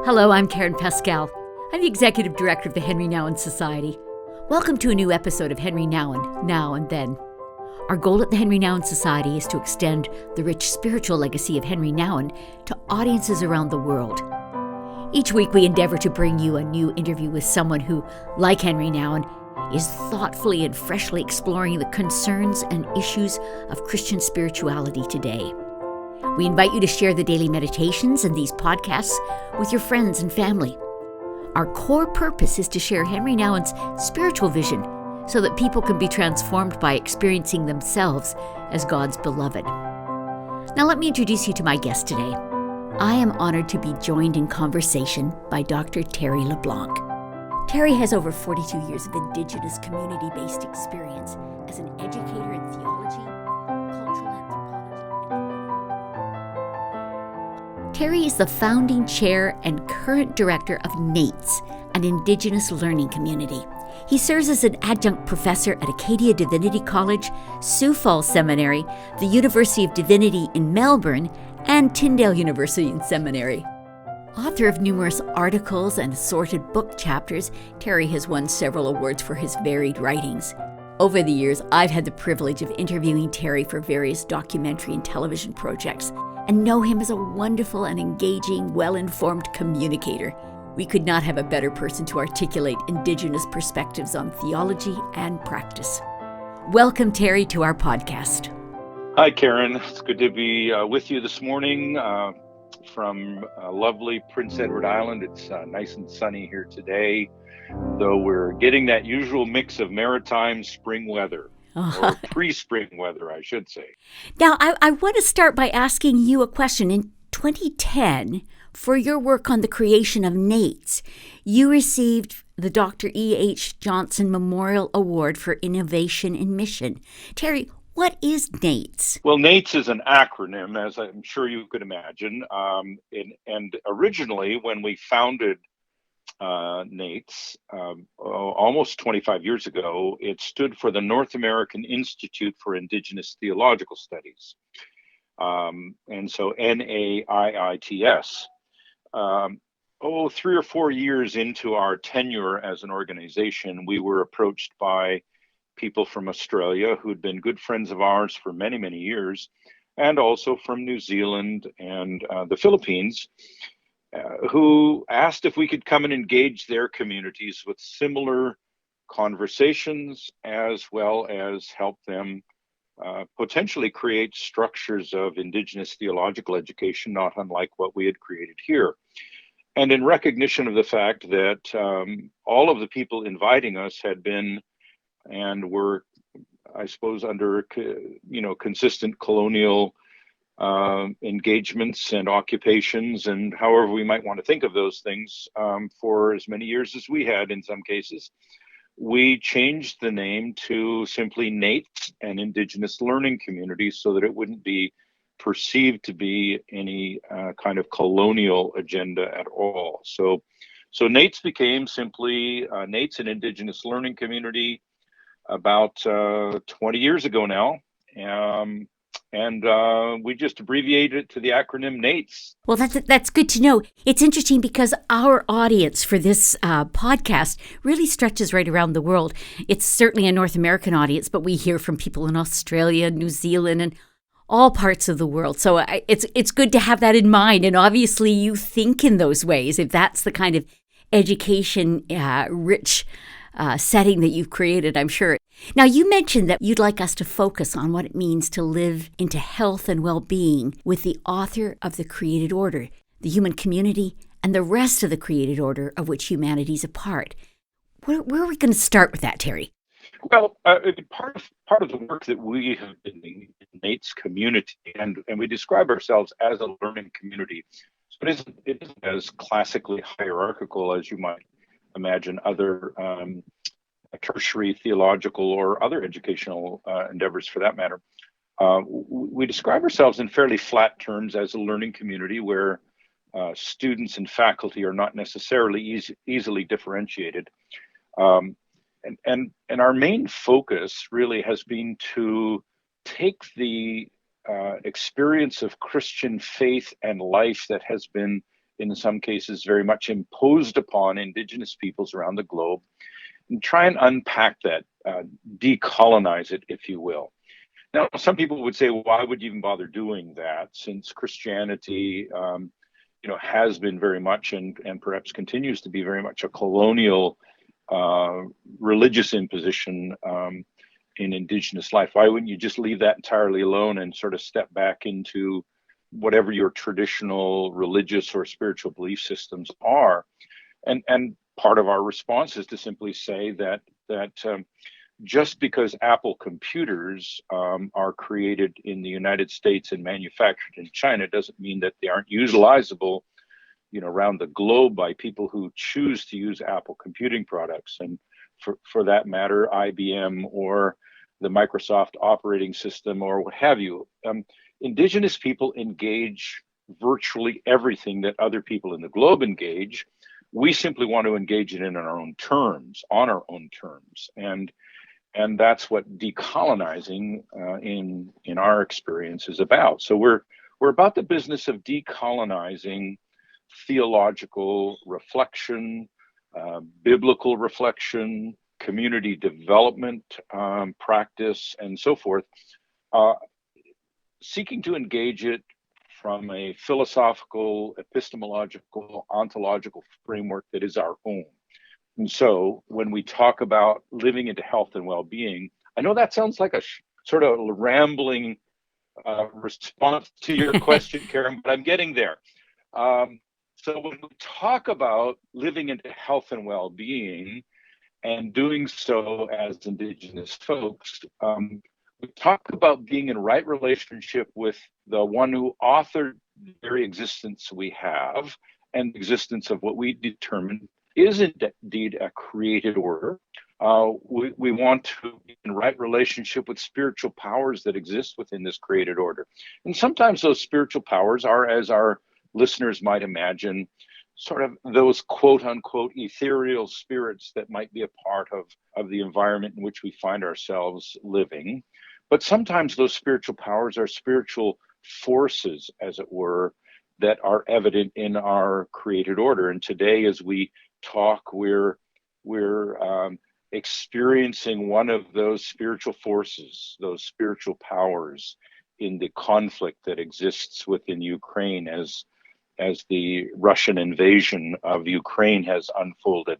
Hello, I'm Karen Pascal. I'm the Executive Director of the Henri Nouwen Society. Welcome to a new episode of Henri Nouwen, Now and Then. Our goal at the Henri Nouwen Society is to extend the rich spiritual legacy of Henri Nouwen to audiences around the world. Each week we endeavor to bring you a new interview with someone who, like Henri Nouwen, is thoughtfully and freshly exploring the concerns and issues of Christian spirituality today. We invite you to share the daily meditations and these podcasts with your friends and family. Our core purpose is to share Henri Nouwen's spiritual vision so that people can be transformed by experiencing themselves as God's beloved. Now let me introduce you to my guest today. I am honored to be joined in conversation by Dr. Terry LeBlanc. Terry has over 42 years of Indigenous community-based experience as an educator in theology, cultural anthropology, and Terry is the founding chair and current director of NAITS, an Indigenous learning community. He serves as an adjunct professor at Acadia Divinity College, Sioux Falls Seminary, the University of Divinity in Melbourne, and Tyndale University and Seminary. Author of numerous articles and assorted book chapters, Terry has won several awards for his varied writings. Over the years, I've had the privilege of interviewing Terry for various documentary and television projects, and know him as a wonderful and engaging, well-informed communicator. We could not have a better person to articulate Indigenous perspectives on theology and practice. Welcome, Terry, to our podcast. Hi, Karen. It's good to be with you this morning from lovely Prince Edward Island. It's nice and sunny here today, though we're getting that usual mix of maritime spring weather. Or pre-spring weather, I should say. Now, I want to start by asking you a question. In 2010, for your work on the creation of NAITS, you received the Dr. E.H. Johnson Memorial Award for Innovation in Mission. Terry, what is NAITS? Well, NAITS is an acronym, as I'm sure you could imagine. And originally, when we founded NAITS almost 25 years ago, it stood for the North American Institute for Indigenous Theological Studies. And so NAIITS. 3 or 4 years into our tenure as an organization, we were approached by people from Australia who'd been good friends of ours for many, many years, and also from New Zealand and the Philippines, who asked if we could come and engage their communities with similar conversations, as well as help them potentially create structures of Indigenous theological education, not unlike what we had created here. And in recognition of the fact that all of the people inviting us had been and were, I suppose, under consistent colonial engagements and occupations, and however we might want to think of those things, for as many years as we had in some cases, we changed the name to simply NAITS, an Indigenous Learning Community, so that it wouldn't be perceived to be any kind of colonial agenda at all. So NAITS became simply NAITS, an Indigenous Learning Community, about 20 years ago now. And we just abbreviated it to the acronym NAITS. Well, that's good to know. It's interesting because our audience for this podcast really stretches right around the world. It's certainly a North American audience, but we hear from people in Australia, New Zealand, and all parts of the world. So it's good to have that in mind. And obviously you think in those ways, if that's the kind of education rich setting that you've created, I'm sure. Now, you mentioned that you'd like us to focus on what it means to live into health and well-being with the author of the created order, the human community, and the rest of the created order of which humanity is a part. Where are we going to start with that, Terry? Well, part of the work that we have been doing in NAITS community, and we describe ourselves as a learning community, so it isn't as classically hierarchical as you might imagine other tertiary theological or other educational endeavors for that matter. We describe ourselves in fairly flat terms as a learning community where students and faculty are not necessarily easily differentiated. And our main focus really has been to take the experience of Christian faith and life that has been in some cases very much imposed upon Indigenous peoples around the globe, and try and unpack that, decolonize it, if you will. Now, some people would say, why would you even bother doing that, since Christianity, has been very much, and perhaps continues to be very much, a colonial religious imposition in Indigenous life? Why wouldn't you just leave that entirely alone and sort of step back into whatever your traditional religious or spiritual belief systems are? And part of our response is to simply say that just because Apple computers are created in the United States and manufactured in China doesn't mean that they aren't utilizable, around the globe by people who choose to use Apple computing products, and for that matter, IBM or the Microsoft operating system or what have you. Indigenous people engage virtually everything that other people in the globe engage. We simply want to engage it in our own terms, on our own terms, and that's what decolonizing, in our experience, is about. So we're about the business of decolonizing theological reflection, biblical reflection, community development practice, and so forth, seeking to engage it from a philosophical, epistemological, ontological framework that is our own. And so when we talk about living into health and well-being, I know that sounds like a sort of rambling response to your question, Karen, but I'm getting there. So when we talk about living into health and well-being, and doing so as Indigenous folks, we talk about being in right relationship with the one who authored the very existence we have, and the existence of what we determine is indeed a created order. We want to be in right relationship with spiritual powers that exist within this created order. And sometimes those spiritual powers are, as our listeners might imagine, sort of those quote unquote ethereal spirits that might be a part of the environment in which we find ourselves living. But sometimes those spiritual powers are spiritual forces, as it were, that are evident in our created order. And today, as we talk, we're experiencing one of those spiritual forces, those spiritual powers, in the conflict that exists within Ukraine as the Russian invasion of Ukraine has unfolded.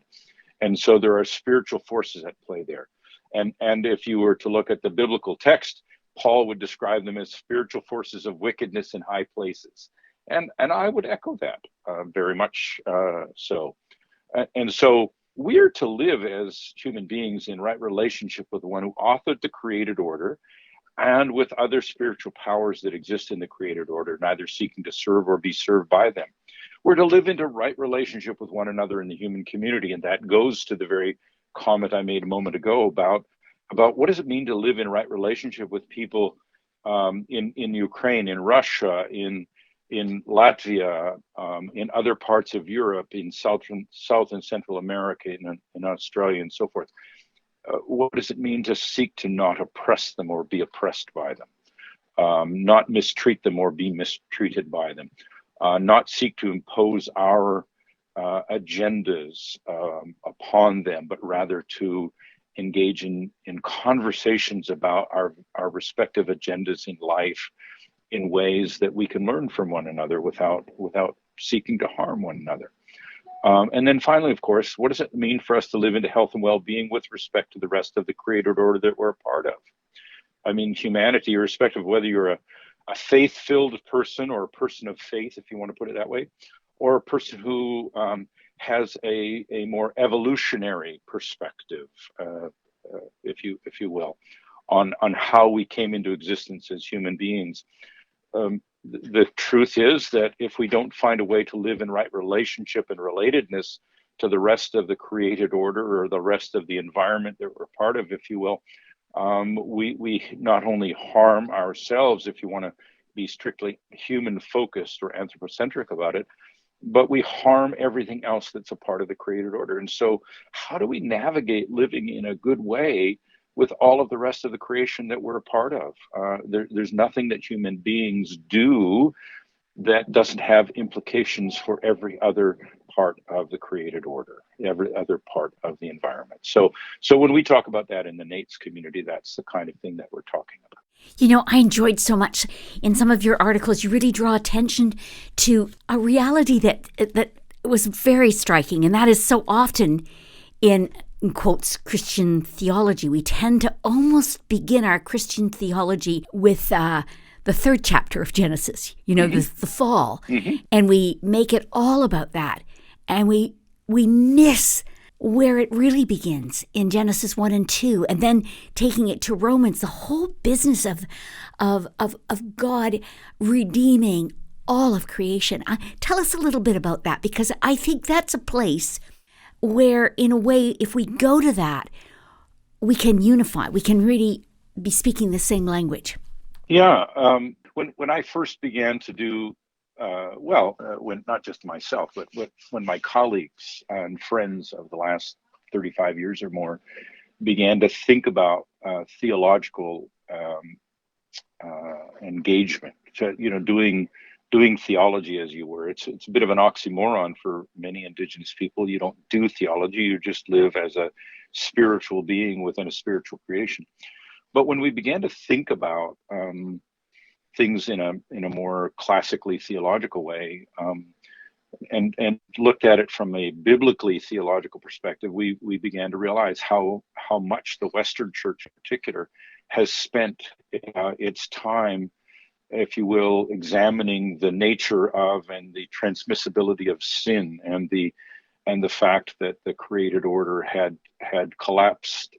And so there are spiritual forces at play there. And if you were to look at the biblical text, Paul would describe them as spiritual forces of wickedness in high places. And I would echo that very much so. And so we're to live as human beings in right relationship with the one who authored the created order, and with other spiritual powers that exist in the created order, neither seeking to serve or be served by them. We're to live into right relationship with one another in the human community, and that goes to the very comment I made a moment ago about what does it mean to live in right relationship with people in Ukraine, in Russia, in Latvia, in other parts of Europe, in South and Central America, in Australia, and so forth. What does it mean to seek to not oppress them or be oppressed by them, not mistreat them or be mistreated by them, not seek to impose our agendas upon them, but rather to engage in conversations about our respective agendas in life in ways that we can learn from one another without seeking to harm one another. And then finally, of course, what does it mean for us to live into health and well-being with respect to the rest of the created order that we're a part of? I mean, humanity, irrespective of whether you're a faith-filled person or a person of faith, if you want to put it that way, or a person who has a more evolutionary perspective, if you will, on how we came into existence as human beings. The truth is that if we don't find a way to live in right relationship and relatedness to the rest of the created order or the rest of the environment that we're part of, if you will, we not only harm ourselves, if you want to be strictly human focused or anthropocentric about it, but we harm everything else that's a part of the created order. And so how do we navigate living in a good way with all of the rest of the creation that we're a part of? There's nothing that human beings do that doesn't have implications for every other part of the created order, every other part of the environment. So when we talk about that in the Nates community, that's the kind of thing that we're talking about. You know, I enjoyed so much in some of your articles. You really draw attention to a reality that was very striking, and that is so often in quotes Christian theology, we tend to almost begin our Christian theology with the third chapter of Genesis, you know, the fall, and we make it all about that, and we miss where it really begins in Genesis 1 and 2, and then taking it to Romans, the whole business of God redeeming all of creation. Tell us a little bit about that, because I think that's a place where, in a way, if we go to that, we can unify. We can really be speaking the same language. Yeah. When I first began to do, when not just myself, but when my colleagues and friends of the last 35 years or more began to think about theological engagement, doing theology, as you were. It's a bit of an oxymoron for many Indigenous people. You don't do theology, you just live as a spiritual being within a spiritual creation. But when we began to think about things in a more classically theological way, and looked at it from a biblically theological perspective, we began to realize how much the Western Church in particular has spent its time, if you will, examining the nature of and the transmissibility of sin, and the fact that the created order had collapsed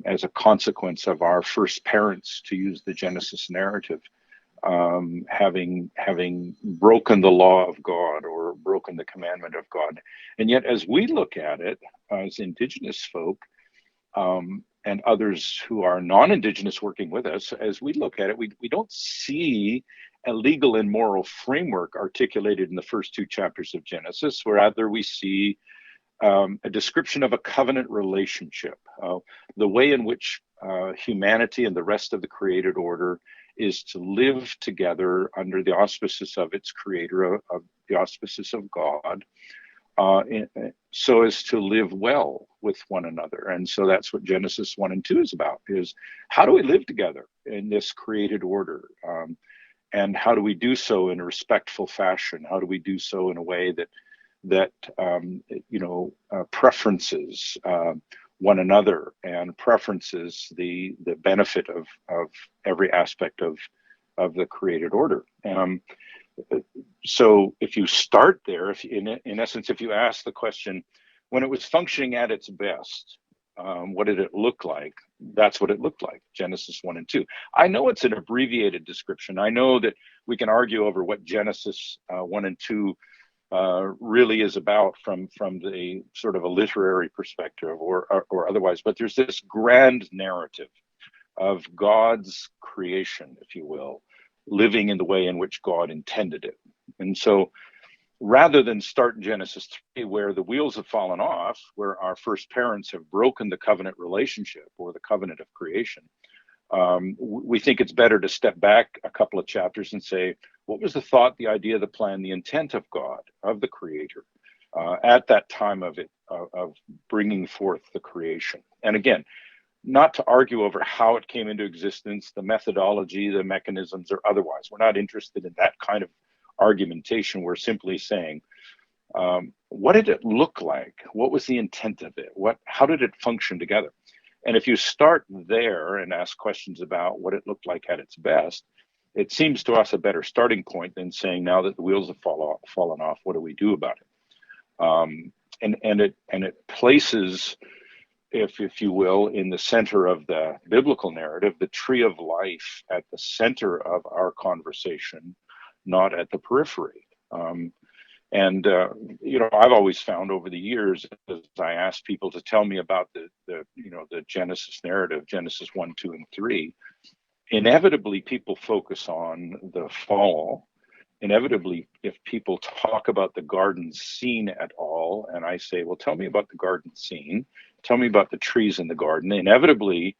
as a consequence of our first parents, to use the Genesis narrative, having broken the law of God or broken the commandment of God. And yet, as we look at it as Indigenous folk, and others who are non-Indigenous working with us, as we look at it, we don't see a legal and moral framework articulated in the first two chapters of Genesis. Rather, we see a description of a covenant relationship, the way in which humanity and the rest of the created order is to live together under the auspices of its creator, of the auspices of God, so as to live well with one another. And so that's what Genesis 1 and 2 is about, is how do we live together in this created order? And how do we do so in a respectful fashion? How do we do so in a way that preferences one another and preferences the benefit of every aspect of the created order? So if you start there, in essence, if you ask the question, when it was functioning at its best, what did it look like? That's what it looked like, Genesis 1 and 2. I know it's an abbreviated description. I know that we can argue over what Genesis 1 and 2 really is about from the sort of a literary perspective or otherwise, but there's this grand narrative of God's creation, if you will, living in the way in which God intended it. And so rather than start in Genesis 3, where the wheels have fallen off, where our first parents have broken the covenant relationship or the covenant of creation, we think it's better to step back a couple of chapters and say, what was the thought, the idea, the plan, the intent of God, of the Creator, at that time of bringing forth the creation? And again, not to argue over how it came into existence, the methodology, the mechanisms, or otherwise. We're not interested in that kind of argumentation. We're simply saying, what did it look like? What was the intent of it? How did it function together? And if you start there and ask questions about what it looked like at its best, it seems to us a better starting point than saying, now that the wheels have fallen off, what do we do about it? And it places, if you will, in the center of the biblical narrative, the tree of life at the center of our conversation, not at the periphery. I've always found over the years, as I asked people to tell me about the Genesis narrative, Genesis 1, 2, and 3, inevitably people focus on the fall. Inevitably, if people talk about the garden scene at all, and I say, well, tell me about the garden scene, tell me about the trees in the garden, inevitably,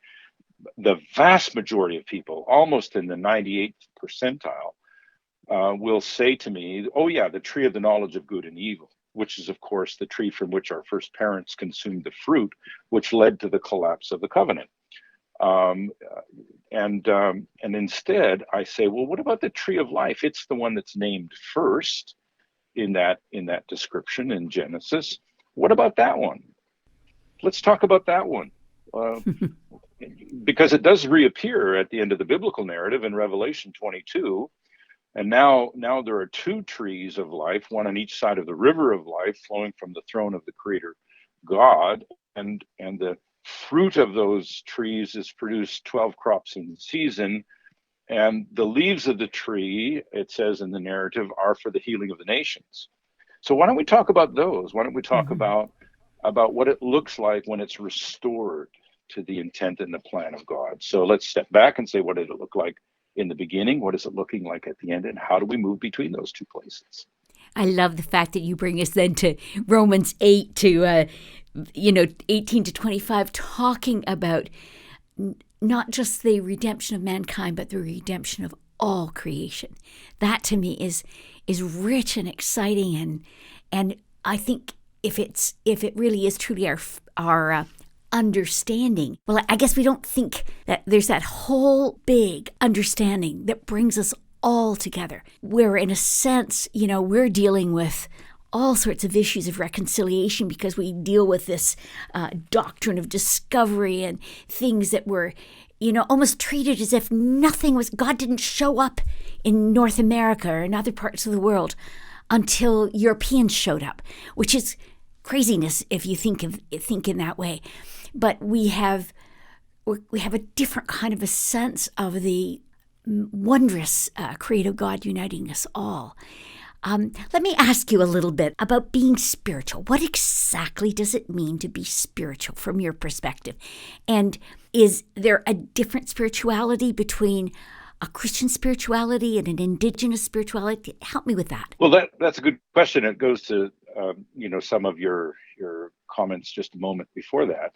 the vast majority of people, almost in the 98th percentile, will say to me, oh yeah, the tree of the knowledge of good and evil, which is of course the tree from which our first parents consumed the fruit, which led to the collapse of the covenant. Um, and instead I say, well, what about the tree of life? It's the one that's named first in that description in Genesis. What about that one? Let's talk about that one. Uh, because it does reappear at the end of the biblical narrative in Revelation 22. And now there are two trees of life, one on each side of the river of life, flowing from the throne of the Creator God. And the fruit of those trees is produced 12 crops in season. And the leaves of the tree, it says in the narrative, are for the healing of the nations. So why don't we talk about those? Why don't we talk about what it looks like when it's restored to the intent and the plan of God? So let's step back and say, what did it look like in the beginning? What is it looking like at the end? And how do we move between those two places? I love the fact that you bring us then to Romans 8 to 18 to 25, talking about not just the redemption of mankind, but the redemption of all creation. That to me is rich and exciting, and I think if it really is truly our understanding, well, I guess we don't think that there's that whole big understanding that brings us all together, where in a sense, we're dealing with all sorts of issues of reconciliation because we deal with this doctrine of discovery and things that were, almost treated as if God didn't show up in North America or in other parts of the world until Europeans showed up, which is craziness if you think in that way. But we have a different kind of a sense of the wondrous creative God uniting us all. Let me ask you a little bit about being spiritual. What exactly does it mean to be spiritual from your perspective? And is there a different spirituality between a Christian spirituality and an Indigenous spirituality? Help me with that. Well, that's a good question. It goes to some of your comments just a moment before that.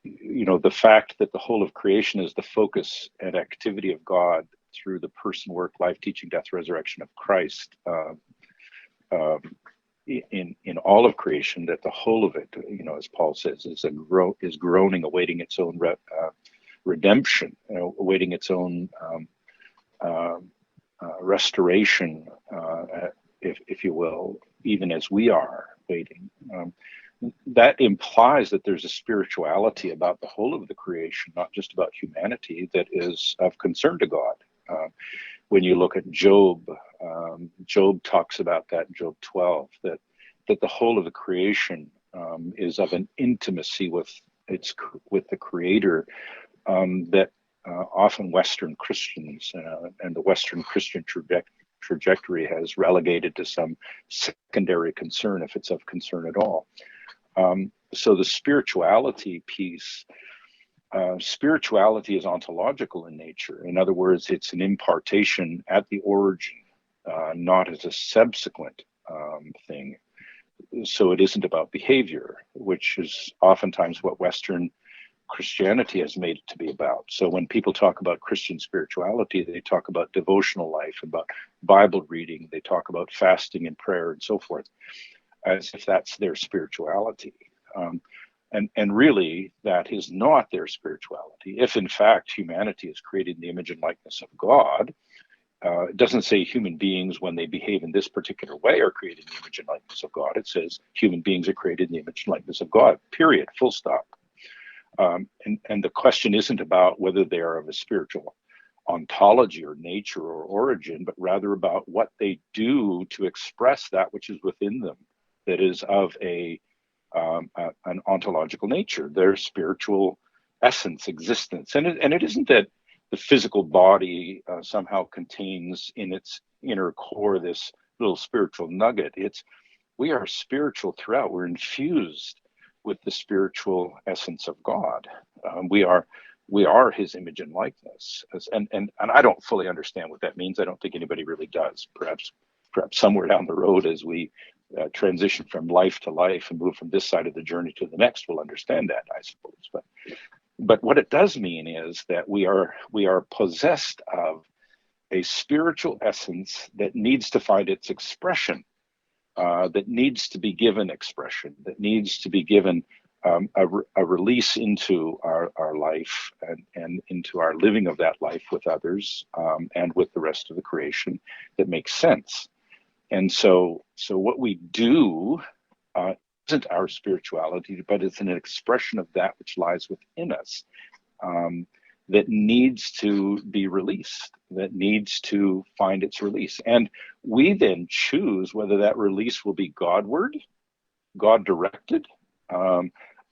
The fact that the whole of creation is the focus and activity of God through the person, work, life, teaching, death, resurrection of Christ in all of creation, that the whole of it, as Paul says, is groaning, awaiting its own redemption, awaiting its own restoration, if you will, even as we are waiting. That implies that there's a spirituality about the whole of the creation, not just about humanity, that is of concern to God. When you look at Job, Job talks about that in Job 12, that the whole of the creation is of an intimacy with the Creator that often Western Christians and the Western Christian trajectory has relegated to some secondary concern, if it's of concern at all. So the spirituality piece, spirituality is ontological in nature. In other words, it's an impartation at the origin, not as a subsequent thing. So it isn't about behavior, which is oftentimes what Western Christianity has made it to be about. So when people talk about Christian spirituality, they talk about devotional life, about Bible reading, they talk about fasting and prayer and so forth, as if that's their spirituality. And really, that is not their spirituality. If in fact humanity is created in the image and likeness of God, it doesn't say human beings, when they behave in this particular way, are created in the image and likeness of God. It says human beings are created in the image and likeness of God, period, full stop. And the question isn't about whether they are of a spiritual ontology or nature or origin, but rather about what they do to express that which is within them, that is of an ontological nature, their spiritual essence, existence. And it isn't that the physical body somehow contains in its inner core this little spiritual nugget. We are spiritual throughout. We're infused with the spiritual essence of God. We are His image and likeness. And I don't fully understand what that means. I don't think anybody really does. Perhaps somewhere down the road, as we transition from life to life and move from this side of the journey to the next, we'll understand that, I suppose. But what it does mean is that we are possessed of a spiritual essence that needs to find its expression, that needs to be given expression, that needs to be given a release into our life and into our living of that life with others and with the rest of the creation that makes sense. And so what we do isn't our spirituality, but it's an expression of that which lies within us that needs to be released, that needs to find its release. And we then choose whether that release will be Godward, God-directed,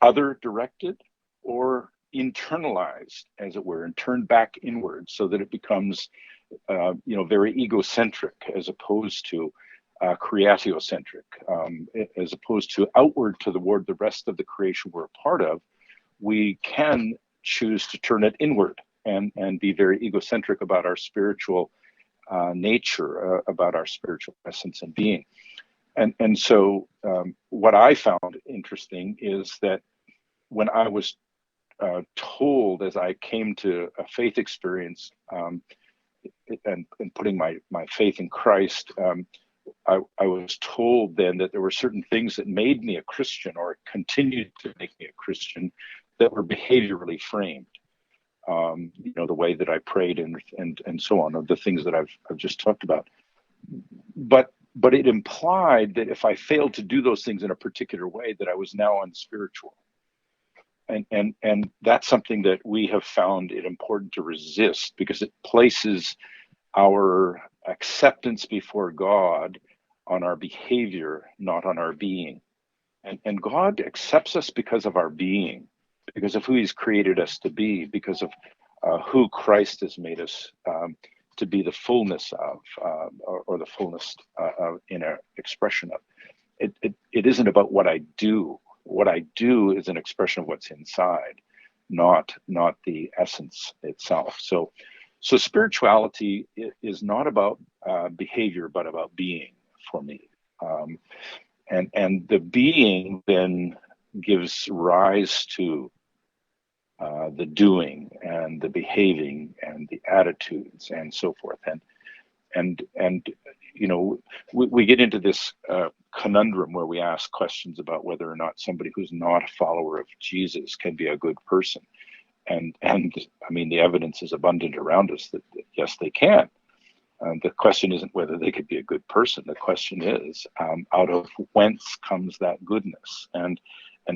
other-directed, or internalized, as it were, and turned back inward so that it becomes, very egocentric as opposed to creatiocentric, as opposed to outward toward the rest of the creation we're a part of. We can choose to turn it inward and be very egocentric about our spiritual nature, about our spiritual essence and being. And so what I found interesting is that when I was told, as I came to a faith experience and putting my faith in Christ, I was told then that there were certain things that made me a Christian or continued to make me a Christian that were behaviorally framed. The way that I prayed and so on, of the things that I've just talked about. But it implied that if I failed to do those things in a particular way, that I was now unspiritual. And that's something that we have found it important to resist, because it places our acceptance before God on our behavior, not on our being. And God accepts us because of our being, because of who he's created us to be, because of who Christ has made us to be the fullness of, or the fullness in our expression of. It isn't about what I do. What I do is an expression of what's inside, not the essence itself. So spirituality is not about behavior, but about being for me. And the being then gives rise to the doing and the behaving and the attitudes and so forth. And we get into this conundrum where we ask questions about whether or not somebody who's not a follower of Jesus can be a good person. And I mean, the evidence is abundant around us that yes, they can. The question isn't whether they could be a good person. The question is, out of whence comes that goodness? And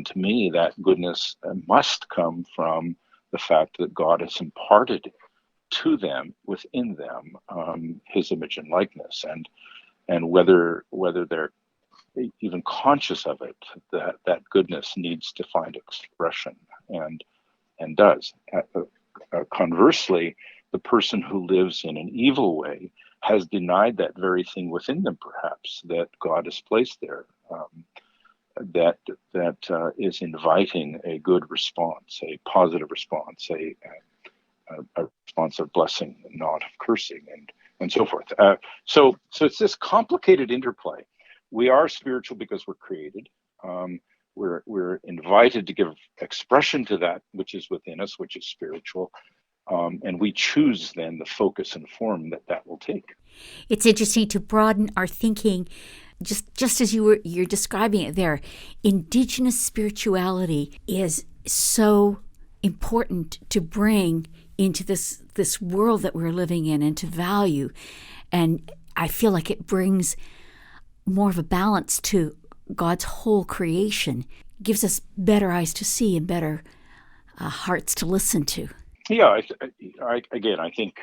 to me, that goodness must come from the fact that God has imparted to them, within them, his image and likeness. And whether they're even conscious of it, that goodness needs to find expression and does. Conversely, the person who lives in an evil way has denied that very thing within them, perhaps, that God has placed there, that is inviting a good response, a positive response, a response of blessing, not of cursing, and so forth. So it's this complicated interplay. We are spiritual because we're created. We're invited to give expression to that which is within us, which is spiritual. And we choose then the focus and form that will take. It's interesting to broaden our thinking, just as you're describing it there. Indigenous spirituality is so important to bring into this world that we're living in and to value. And I feel like it brings more of a balance to God's whole creation, gives us better eyes to see and better hearts to listen to. Yeah, I think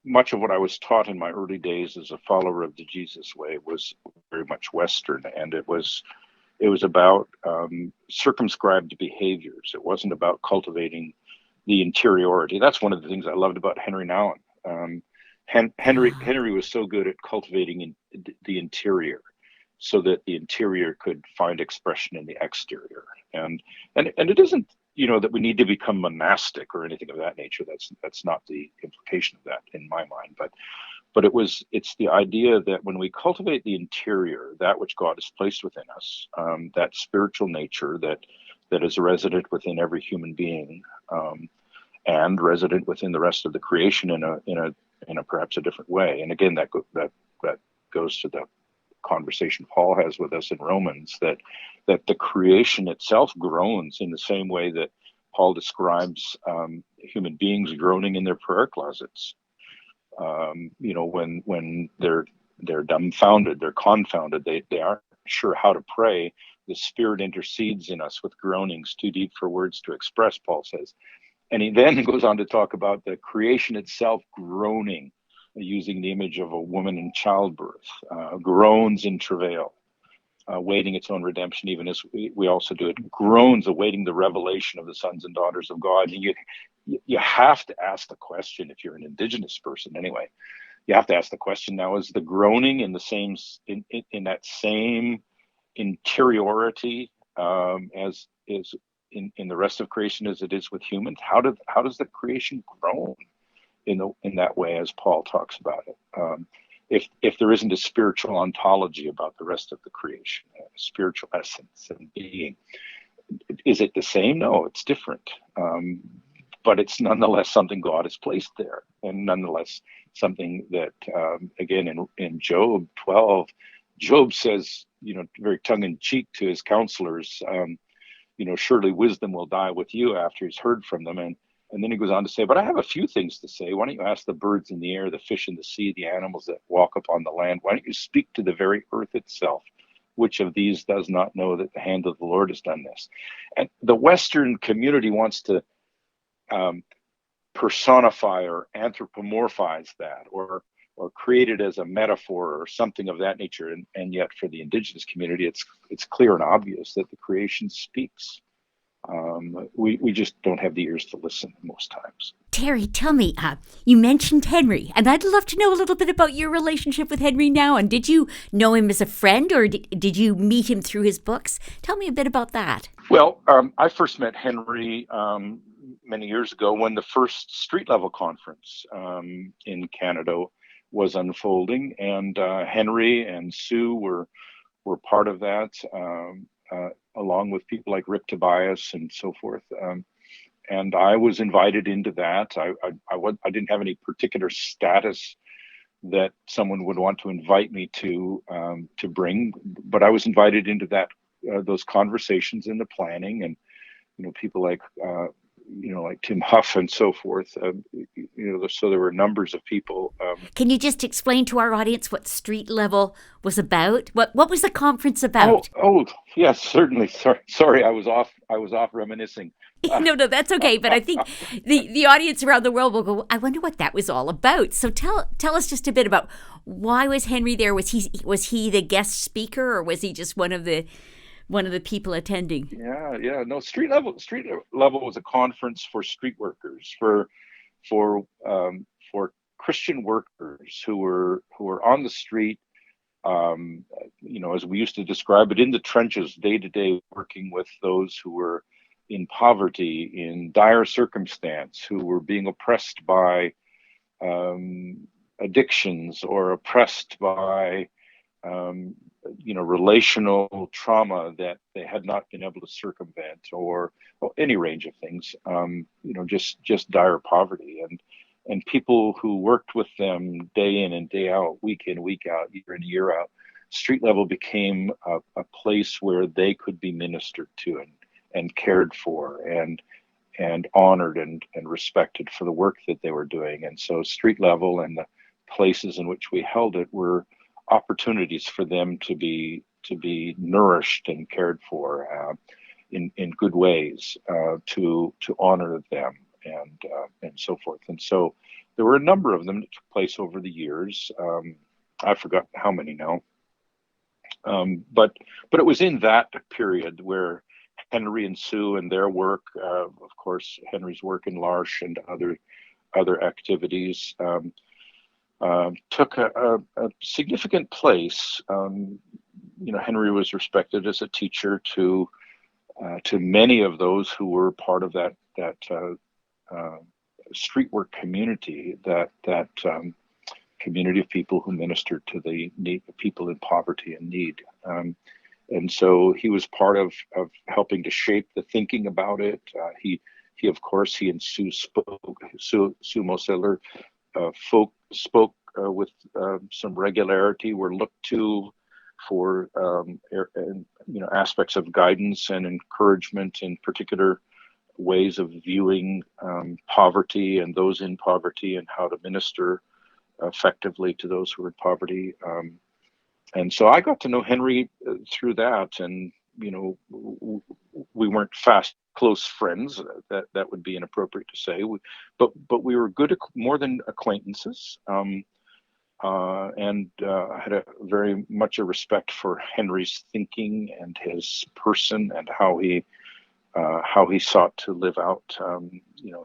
much of what I was taught in my early days as a follower of the Jesus way was very much Western, and it was about circumscribed behaviors. It wasn't about cultivating the interiority. That's one of the things I loved about Henri Nouwen. Henry was so good at cultivating the interior, so that the interior could find expression in the exterior. And it isn't, that we need to become monastic or anything of that nature. That's not the implication of that in my mind. But it's the idea that when we cultivate the interior, that which God has placed within us, that spiritual nature that is resident within every human being, and resident within the rest of the creation in a perhaps a different way. And again, that goes to the conversation Paul has with us in Romans, that the creation itself groans in the same way that Paul describes human beings groaning in their prayer closets. When they're dumbfounded, they're confounded, they aren't sure how to pray. The Spirit intercedes in us with groanings too deep for words to express, Paul says. And he then goes on to talk about the creation itself groaning, using the image of a woman in childbirth, groans in travail, waiting its own redemption, even as we also do it, groans awaiting the revelation of the sons and daughters of God. And you have to ask the question, if you're an Indigenous person anyway, you have to ask the question now, is the groaning in the same, in that same interiority as is in the rest of creation as it is with humans? How does the creation groan in that way, as Paul talks about it? If there isn't a spiritual ontology about the rest of the creation, a spiritual essence and being, is it the same? No, it's different. But it's nonetheless something God has placed there, and nonetheless something that, again, in Job 12, Job says, very tongue-in-cheek to his counselors, surely wisdom will die with you, after he's heard from them. And then he goes on to say, but I have a few things to say. Why don't you ask the birds in the air, the fish in the sea, the animals that walk upon the land? Why don't you speak to the very earth itself? Which of these does not know that the hand of the Lord has done this? And the Western community wants to personify or anthropomorphize that, or create it as a metaphor or something of that nature. And yet for the Indigenous community, it's clear and obvious that the creation speaks. We just don't have the ears to listen most times. Terry, tell me, you mentioned Henri, and I'd love to know a little bit about your relationship with Henri Nouwen. Did you know him as a friend, or did you meet him through his books? Tell me a bit about that. Well, I first met Henri many years ago when the first street level conference in Canada was unfolding, and Henri and Sue were part of that, along with people like Rick Tobias and so forth. And I was invited into that. I didn't have any particular status that someone would want to invite me to bring, but I was invited into those conversations in the planning, and people like like Tim Huff and so forth. So there were numbers of people. Can you just explain to our audience what Street Level was about? What was the conference about? Oh, yes, certainly. Sorry, I was off reminiscing. No, that's okay. But I think the audience around the world will go, I wonder what that was all about. So tell us just a bit about, why was Henri there? Was he the guest speaker, or was he just one of the people attending? Yeah. No, Street Level was a conference for street workers, for Christian workers who were on the street, as we used to describe it, in the trenches, day to day, working with those who were in poverty, in dire circumstance, who were being oppressed by addictions, or oppressed by relational trauma that they had not been able to circumvent, or any range of things, just dire poverty. And people who worked with them day in and day out, week in, week out, year in, year out, Street Level became a place where they could be ministered to and cared for and honored and respected for the work that they were doing. And so Street Level and the places in which we held it were opportunities for them to be nourished and cared for in good ways, to honor them and so forth. And so there were a number of them that took place over the years. I've forgotten how many now. But it was in that period where Henri and Sue and their work, of course, Henri's work in L'Arche and other activities, took a significant place. Henri was respected as a teacher to many of those who were part of that street work community, that community of people who ministered to the people in poverty and need. And so he was part of helping to shape the thinking about it. He He and Sue Mosler spoke with some regularity, were looked to for aspects of guidance and encouragement in particular ways of viewing poverty and those in poverty, and how to minister effectively to those who are in poverty. And so I got to know Henri through that, and we weren't close friends. That would be inappropriate to say. But we were more than acquaintances. And I had very much a respect for Henri's thinking and his person, and how he sought to live out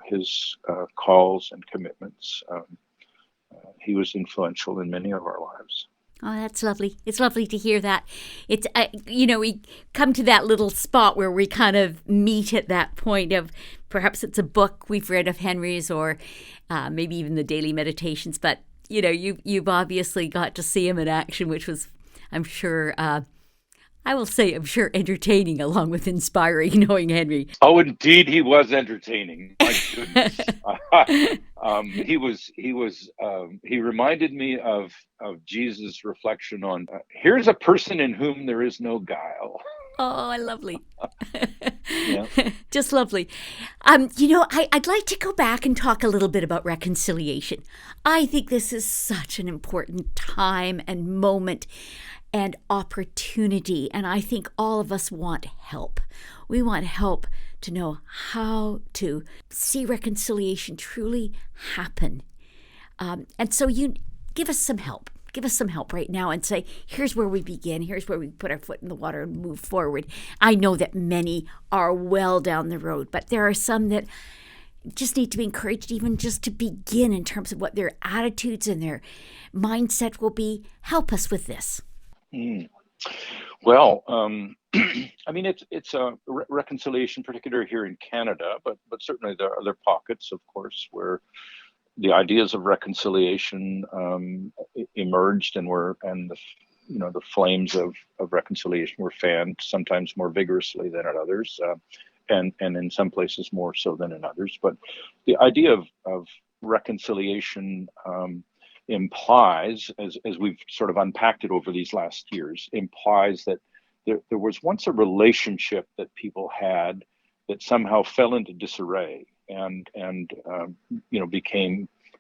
his calls and commitments. He was influential in many of our lives. Oh, that's lovely. It's lovely to hear that. It's, we come to that little spot where we kind of meet at that point of perhaps it's a book we've read of Henri's, or maybe even the daily meditations. But, you've obviously got to see him in action, which was, I'm sure, entertaining along with inspiring, knowing Henri. Oh, indeed, he was entertaining. My goodness. He reminded me of Jesus' reflection on, here's a person in whom there is no guile. Oh, lovely. Yeah. Just lovely. I'd like to go back and talk a little bit about reconciliation. I think this is such an important time and moment and opportunity. And I think all of us want help. We want help to know how to see reconciliation truly happen. And so you give us some help. Give us some help right now and say, here's where we begin. Here's where we put our foot in the water and move forward. I know that many are well down the road, but there are some that just need to be encouraged even just to begin in terms of what their attitudes and their mindset will be. Help us with this. Well, it's a reconciliation, particularly here in Canada, but certainly there are other pockets, of course, where the ideas of reconciliation emerged, and the flames of reconciliation were fanned, sometimes more vigorously than at others, and in some places more so than in others. But the idea of reconciliation implies, as we've sort of unpacked it over these last years, implies that there was once a relationship that people had that somehow fell into disarray, and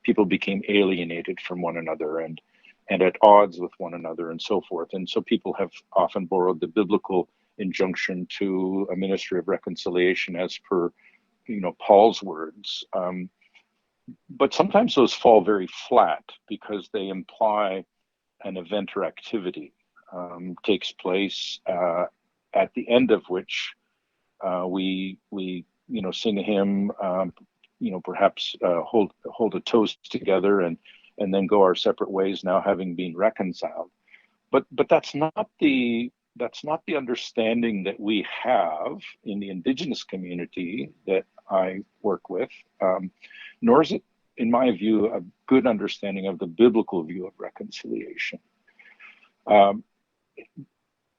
people became alienated from one another and at odds with one another and so forth. And so people have often borrowed the biblical injunction to a ministry of reconciliation as per Paul's words. But sometimes those fall very flat because they imply an event or activity takes place at the end of which we sing a hymn, perhaps hold a toast together and then go our separate ways, now having been reconciled. But that's not the understanding that we have in the Indigenous community that I work with, nor is it, in my view, a good understanding of the biblical view of reconciliation.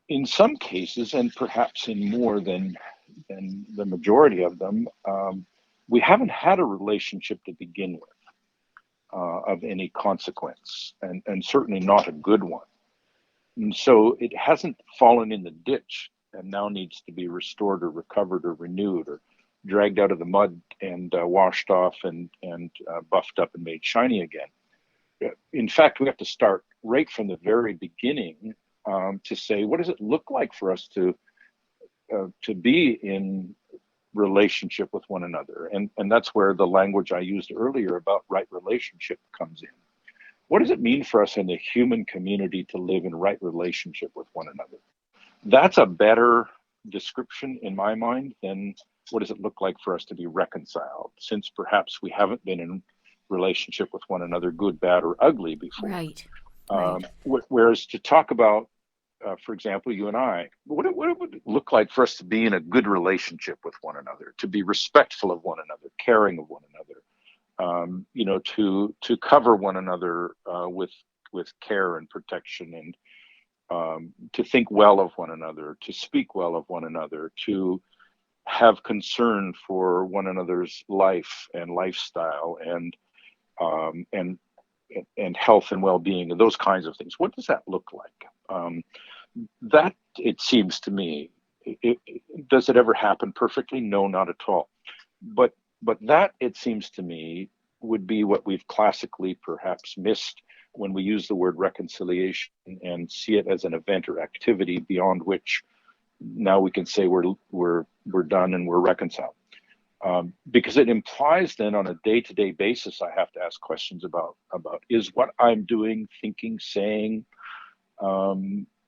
In some cases, and perhaps in more than the majority of them, we haven't had a relationship to begin with of any consequence, and certainly not a good one. And so it hasn't fallen in the ditch and now needs to be restored or recovered or renewed or dragged out of the mud and washed off and buffed up and made shiny again. In fact, we have to start right from the very beginning to say, what does it look like for us to be in relationship with one another? And that's where the language I used earlier about right relationship comes in. What does it mean for us in the human community to live in right relationship with one another? That's a better description in my mind than what does it look like for us to be reconciled, since perhaps we haven't been in relationship with one another, good, bad, or ugly before. Right. Whereas to talk about, for example, you and I, what would it look like for us to be in a good relationship with one another, to be respectful of one another, caring of one another, to cover one another with care and protection, and to think well of one another, to speak well of one another, to have concern for one another's life and lifestyle um, and and health and well-being and those kinds of things. What does that look like? That, it seems to me, does it ever happen perfectly? No, not at all. But that, it seems to me, would be what we've classically perhaps missed when we use the word reconciliation and see it as an event or activity beyond which now we can say we're done and we're reconciled. Because it implies then on a day-to-day basis, I have to ask questions about is what I'm doing, thinking, saying,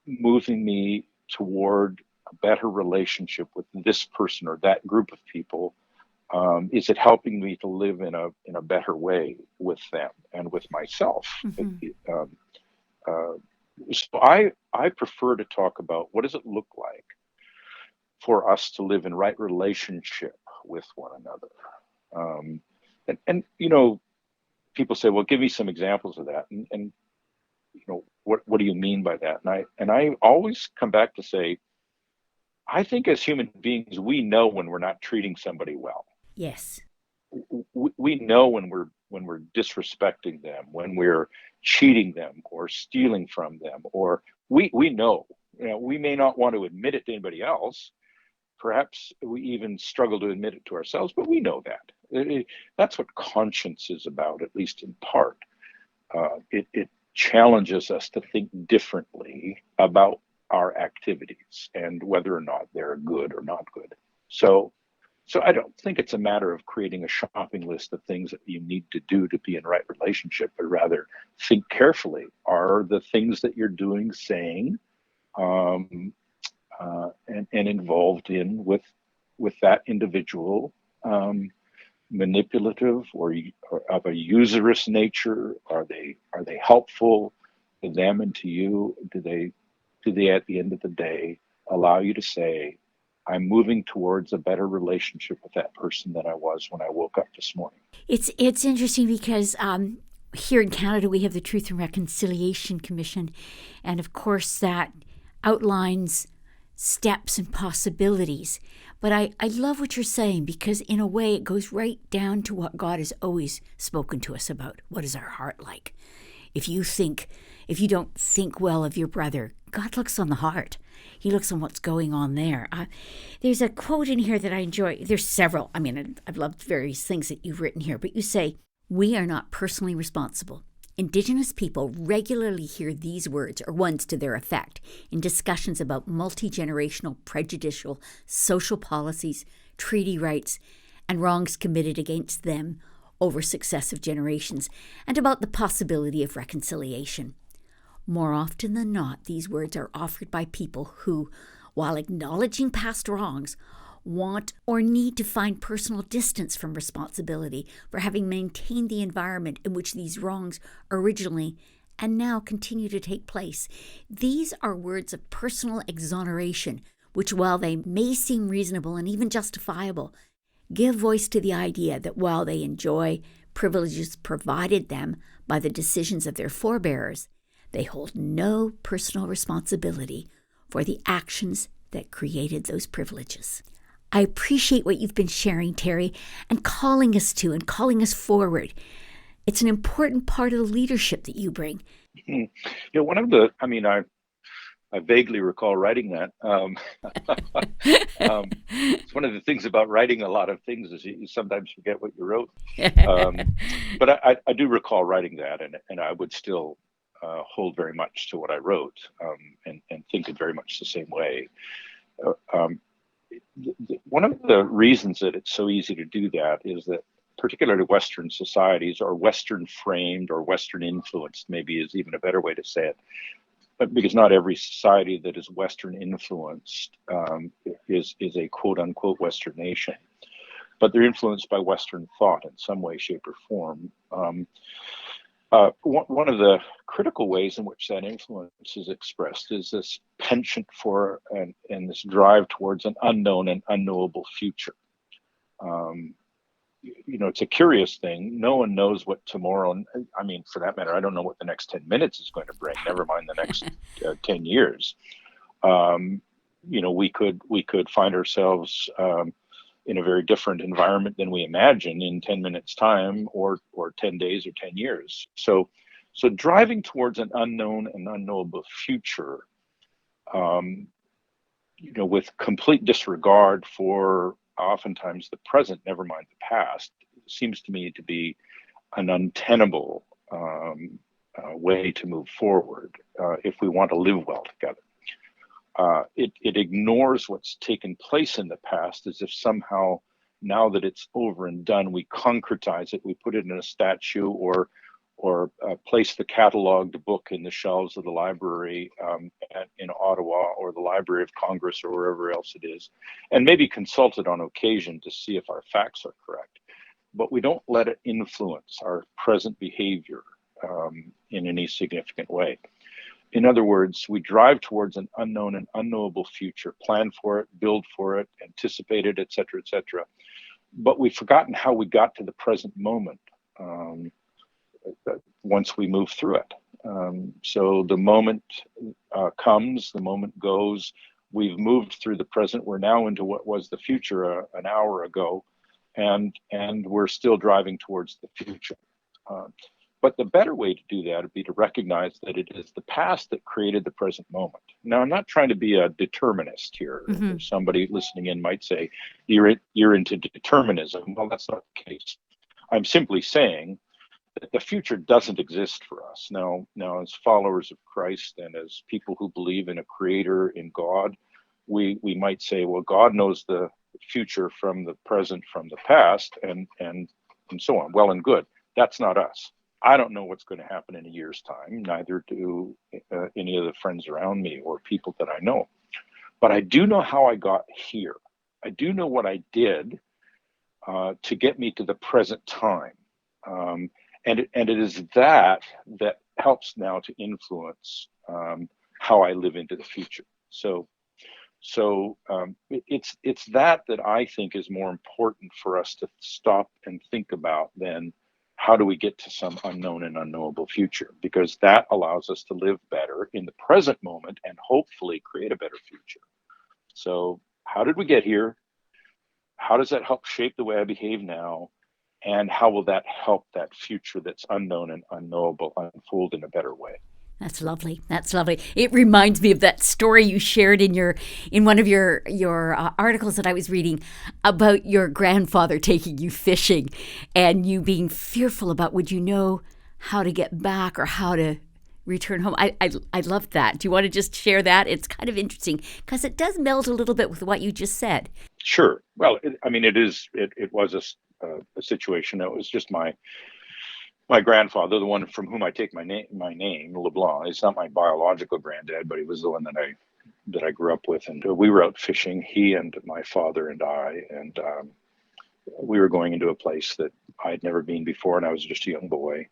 moving me toward a better relationship with this person or that group of people? Is it helping me to live in a better way with them and with myself? Mm-hmm. So I prefer to talk about what does it look like for us to live in right relationship with one another. And people say, well, give me some examples of that. And what do you mean by that? And I always come back to say, I think as human beings, we know when we're not treating somebody well. Yes. We know when we're disrespecting them, when we're cheating them or stealing from them, or we know. We may not want to admit it to anybody else. Perhaps we even struggle to admit it to ourselves, but we know that. That's what conscience is about, at least in part. It challenges us to think differently about our activities and whether or not they're good or not good. So I don't think it's a matter of creating a shopping list of things that you need to do to be in right relationship, but rather think carefully. Are the things that you're doing, saying, and involved in with that individual, manipulative or of a usurious nature? Are they helpful to them and to you? Do they at the end of the day allow you to say, I'm moving towards a better relationship with that person than I was when I woke up this morning? It's interesting because here in Canada we have the Truth and Reconciliation Commission, and of course that outlines steps and possibilities. But I love what you're saying, because in a way it goes right down to what God has always spoken to us about. What is our heart like? If you don't think well of your brother, God looks on the heart. He looks on what's going on there. There's a quote in here that I enjoy. There's several. I mean, I've loved various things that you've written here, but you say, we are not personally responsible. Indigenous people regularly hear these words, or ones to their effect, in discussions about multi-generational prejudicial social policies, treaty rights, and wrongs committed against them over successive generations, and about the possibility of reconciliation. More often than not, these words are offered by people who, while acknowledging past wrongs, want or need to find personal distance from responsibility for having maintained the environment in which these wrongs originally and now continue to take place. These are words of personal exoneration, which, while they may seem reasonable and even justifiable, give voice to the idea that while they enjoy privileges provided them by the decisions of their forebears, they hold no personal responsibility for the actions that created those privileges. I appreciate what you've been sharing, Terry, and calling us to and calling us forward. It's an important part of the leadership that you bring. I vaguely recall writing that. It's one of the things about writing a lot of things is you sometimes forget what you wrote. But I do recall writing that, and I would still hold very much to what I wrote, and think it very much the same way. One of the reasons that it's so easy to do that is that particularly Western societies, or Western framed or Western influenced, maybe is even a better way to say it, but because not every society that is Western influenced is a quote unquote Western nation, but they're influenced by Western thought in some way, shape, or form. One of the critical ways in which that influence is expressed is this penchant for and this drive towards an unknown and unknowable future. It's a curious thing. No one knows what tomorrow, for that matter, I don't know what the next 10 minutes is going to bring, never mind the next 10 years. We could find ourselves in a very different environment than we imagine in 10 minutes time or 10 days or 10 years. So driving towards an unknown and unknowable future, with complete disregard for oftentimes the present, never mind the past, seems to me to be an untenable way to move forward if we want to live well together. It ignores what's taken place in the past as if somehow, now that it's over and done, we concretize it, we put it in a statue or place the cataloged book in the shelves of the library in Ottawa or the Library of Congress or wherever else it is, and maybe consult it on occasion to see if our facts are correct. But we don't let it influence our present behavior in any significant way. In other words, we drive towards an unknown and unknowable future, plan for it, build for it, anticipate it, et cetera, but we've forgotten how we got to the present moment once we move through it. So the moment comes, the moment goes, we've moved through the present, we're now into what was the future an hour ago, and we're still driving towards the future. But the better way to do that would be to recognize that it is the past that created the present moment. Now, I'm not trying to be a determinist here. Mm-hmm. Somebody listening in might say, you're into determinism. Well, that's not the case. I'm simply saying that the future doesn't exist for us. Now, as followers of Christ and as people who believe in a creator, in God, we might say, well, God knows the future from the present, from the past, and so on. Well and good. That's not us. I don't know what's going to happen in a year's time. Neither do any of the friends around me or people that I know. But I do know how I got here. I do know what I did to get me to the present time. And it is that helps now to influence how I live into the future. So it's that I think is more important for us to stop and think about than how do we get to some unknown and unknowable future, because that allows us to live better in the present moment and hopefully create a better future. So how did we get here? How does that help shape the way I behave now? And how will that help that future that's unknown and unknowable unfold in a better way? That's lovely. That's lovely. It reminds me of that story you shared in one of your articles that I was reading about your grandfather taking you fishing and you being fearful about would you know how to get back or how to return home. I loved that. Do you want to just share that? It's kind of interesting because it does meld a little bit with what you just said. Sure. Well, it was a situation. It was just my grandfather, the one from whom I take my name, LeBlanc. He's not my biological granddad, but he was the one that I grew up with. And we were out fishing, he and my father and I, and we were going into a place that I had never been before, and I was just a young boy.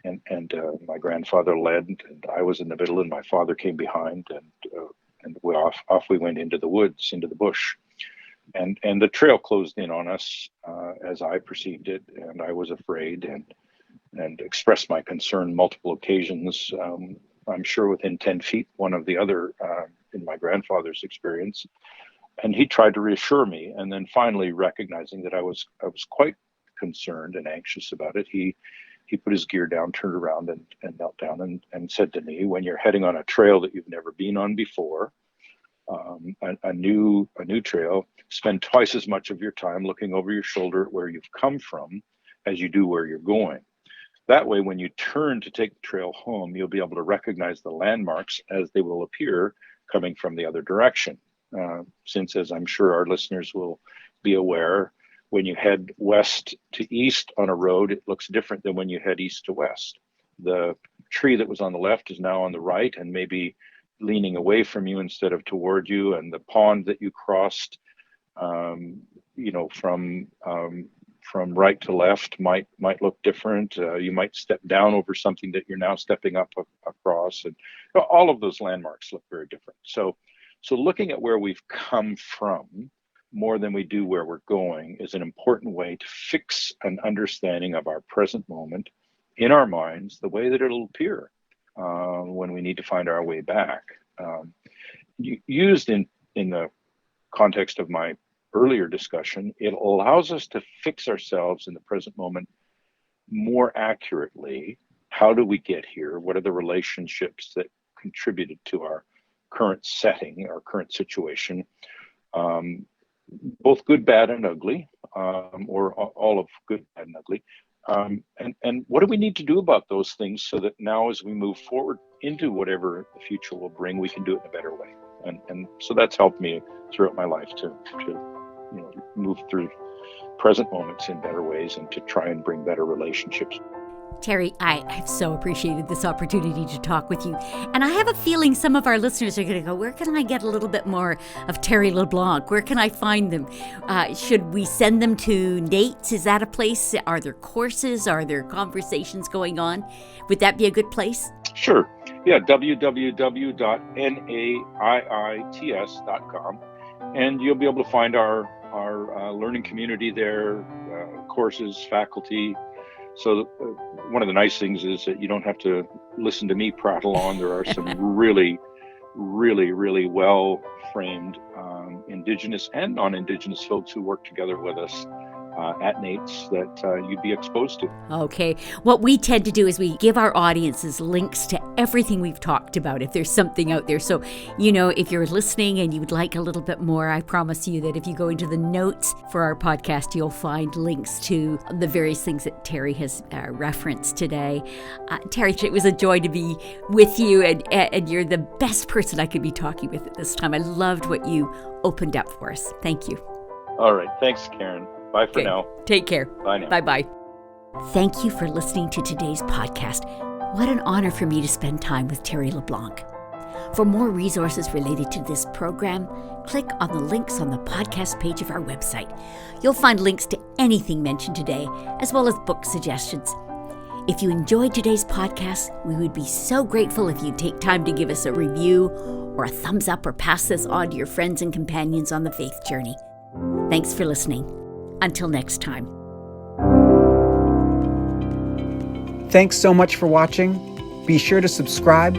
And my grandfather led, and I was in the middle, and my father came behind, and off we went into the woods, into the bush. And the trail closed in on us as I perceived it, and I was afraid and expressed my concern multiple occasions. I'm sure within 10 feet, one of the other in my grandfather's experience. And he tried to reassure me, and then finally recognizing that I was quite concerned and anxious about it, he put his gear down, turned around, and knelt down and said to me, when you're heading on a trail that you've never been on before, a new trail, spend twice as much of your time looking over your shoulder at where you've come from as you do where you're going. That way, when you turn to take the trail home, you'll be able to recognize the landmarks as they will appear coming from the other direction. Since, as I'm sure our listeners will be aware, when you head west to east on a road, it looks different than when you head east to west. The tree that was on the left is now on the right and maybe leaning away from you instead of toward you, and the pond that you crossed, from right to left might look different. You might step down over something that you're now stepping up across, and all of those landmarks look very different. So looking at where we've come from more than we do where we're going is an important way to fix an understanding of our present moment in our minds, the way that it'll appear when we need to find our way back. Used in the context of my earlier discussion, it allows us to fix ourselves in the present moment more accurately. How do we get here? What are the relationships that contributed to our current setting, our current situation? Both good, bad, and ugly, or all of good, bad, and ugly. And what do we need to do about those things so that now, as we move forward into whatever the future will bring, we can do it in a better way? And so that's helped me throughout my life to move through present moments in better ways and to try and bring better relationships. Terry, I have so appreciated this opportunity to talk with you. And I have a feeling some of our listeners are going to go, where can I get a little bit more of Terry LeBlanc? Where can I find them? Should we send them to Nate's? Is that a place? Are there courses? Are there conversations going on? Would that be a good place? Sure. Yeah, www.naiits.com. And you'll be able to find our learning community there, courses, faculty. So one of the nice things is that you don't have to listen to me prattle on. There are some really, really, really well-framed Indigenous and non-Indigenous folks who work together with us at Nate's that you'd be exposed to. Okay. What we tend to do is we give our audiences links to everything we've talked about if there's something out there. So, if you're listening and you would like a little bit more, I promise you that if you go into the notes for our podcast, you'll find links to the various things that Terry has referenced today. Terry, it was a joy to be with you, and you're the best person I could be talking with at this time. I loved what you opened up for us. Thank you. All right. Thanks, Karen. Bye for now. Take care. Bye now. Bye-bye. Thank you for listening to today's podcast. What an honor for me to spend time with Terry LeBlanc. For more resources related to this program, click on the links on the podcast page of our website. You'll find links to anything mentioned today, as well as book suggestions. If you enjoyed today's podcast, we would be so grateful if you'd take time to give us a review or a thumbs up or pass this on to your friends and companions on the faith journey. Thanks for listening. Until next time. Thanks so much for watching. Be sure to subscribe,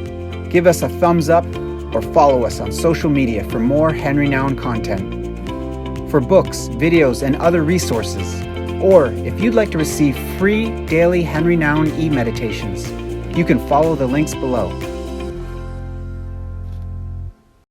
give us a thumbs up, or follow us on social media for more Henri Nouwen content. For books, videos, and other resources, or if you'd like to receive free daily Henri Nouwen e-meditations, you can follow the links below.